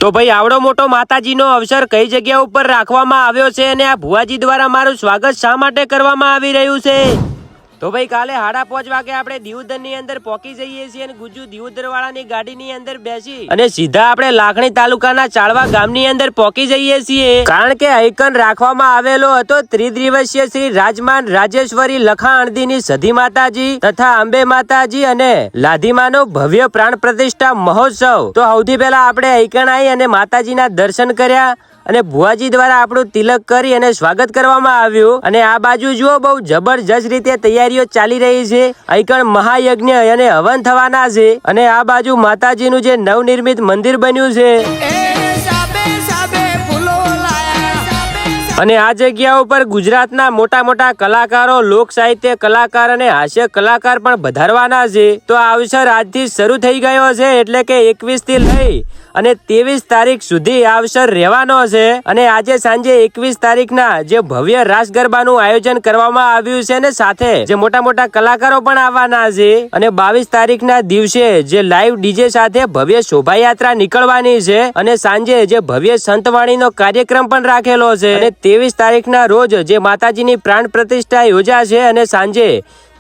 તો ભાઈ આવડો મોટો માતાજીનો અવસર કઈ જગ્યા ઉપર રાખવામાં આવ્યો છે અને આ ભુવાજી દ્વારા મારું સ્વાગત શા માટે કરવામાં આવી રહ્યું છે? તો ભાઈ કાલે 5:30 વાગે આપણે દિયોદર ની અંદર પહોંચી જઈએ છીએ અને ગુજુ દિયોદર વાળાની ગાડીની અંદર બેસી અને સીધા આપણે લાખણી તાલુકાના ચાળવા ગામની અંદર પહોંચી જઈએ છીએ, કારણ કે આઈકન રાખવામાં આવેલો હતો ત્રિદિવસીય શ્રી રાજમાન રાજેશ્વરી લખા અણદીની સધી માતાજી તથા અંબે માતાજી અને લાધીમાનો ભવ્ય પ્રાણ પ્રતિષ્ઠા મહોત્સવ। તો સૌથી પહેલા આપણે આઈકન આવી અને માતાજીના દર્શન કર્યા અને ભુવાજી દ્વારા આપણું તિલક કરી અને સ્વાગત કરવામાં આવ્યું। અને આ બાજુ જુઓ બહુ જબરજસ્ત રીતે તૈયારીઓ ચાલી રહી છે, આઈકણ મહાયજ્ઞ અને હવન થવાના છે અને આ બાજુ માતાજીનું જે નવનિર્મિત મંદિર બન્યું છે અને આ જગ્યા ઉપર ગુજરાતના મોટા મોટા કલાકારો, લોક સાહિત્ય કલાકાર અને હાસ્ય કલાકાર પણ પધારવાના છે। તો આ અવસર આજથી શરૂ થઈ ગયો છે, એટલે કે 21 થી લઈ અને 23 તારીખ સુધી આ અવસર રહેવાનો છે અને આજે સાંજે 21 તારીખના જે ભવ્ય રાસ ગરબાનું આયોજન કરવામાં આવ્યું છે અને સાથે જે મોટા મોટા કલાકારો પણ આવવાના છે અને 22 તારીખના દિવસે જે લાઈવ ડીજે સાથે ભવ્ય શોભાયાત્રા નીકળવાની છે અને સાંજે જે ભવ્ય સંતવાણીનો કાર્યક્રમ પણ રાખેલો છે અને 23 તારીખના રોજ જે માતાજીની પ્રાણ પ્રતિષ્ઠા યોજાશે અને સાંજે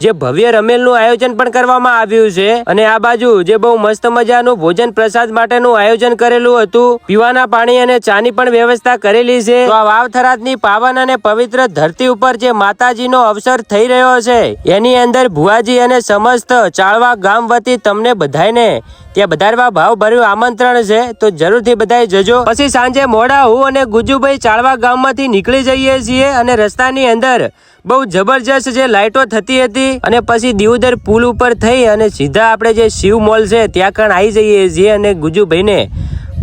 જે ભવ્ય રમેલનું આયોજન પણ કરવામાં આવ્યું છે અને આ બાજુ જે બહુ મસ્ત મજાનું ભોજન પ્રસાદ માટેનું આયોજન કરેલું હતું, પીવાના પાણી અને ચાની પણ વ્યવસ્થા કરેલી છે। તો આ વાવ-થરાદની પાવન અને પવિત્ર ધરતી ઉપર જે માતાજીનો અવસર થઈ રહ્યો છે એની અંદર ભુવાજી અને સમસ્ત ચાળવા ગામ વતી તમને બધાને ત્યાં વધારવા ભાવભર્યું આમંત્રણ છે, તો જરૂરથી બધાએ જજો। પછી સાંજે મોડા હું અને ગુજુભાઈ ચાળવા ગામમાંથી નીકળી જઈએ છીએ અને રસ્તાની અંદર બહુ જબરજસ્ત જે લાઈટો થતી હતી અને પછી દિયોદર પુલ ઉપર થઈ અને સીધા આપણે જે શિવ મોલ છે ત્યાં કણ આવી જઈએ છીએ અને ગુજુભાઈને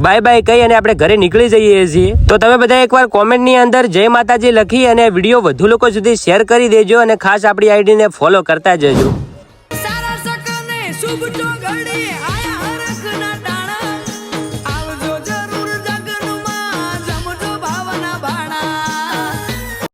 બાય બાય કહી અને આપણે ઘરે નીકળી જઈએ છીએ। તો તમે બધા એકવાર કોમેન્ટની અંદર જય માતાજી લખી અને વિડીયો વધુ લોકો સુધી શેર કરી દેજો અને ખાસ આપણી આઈડીને ફોલો કરતા જજો।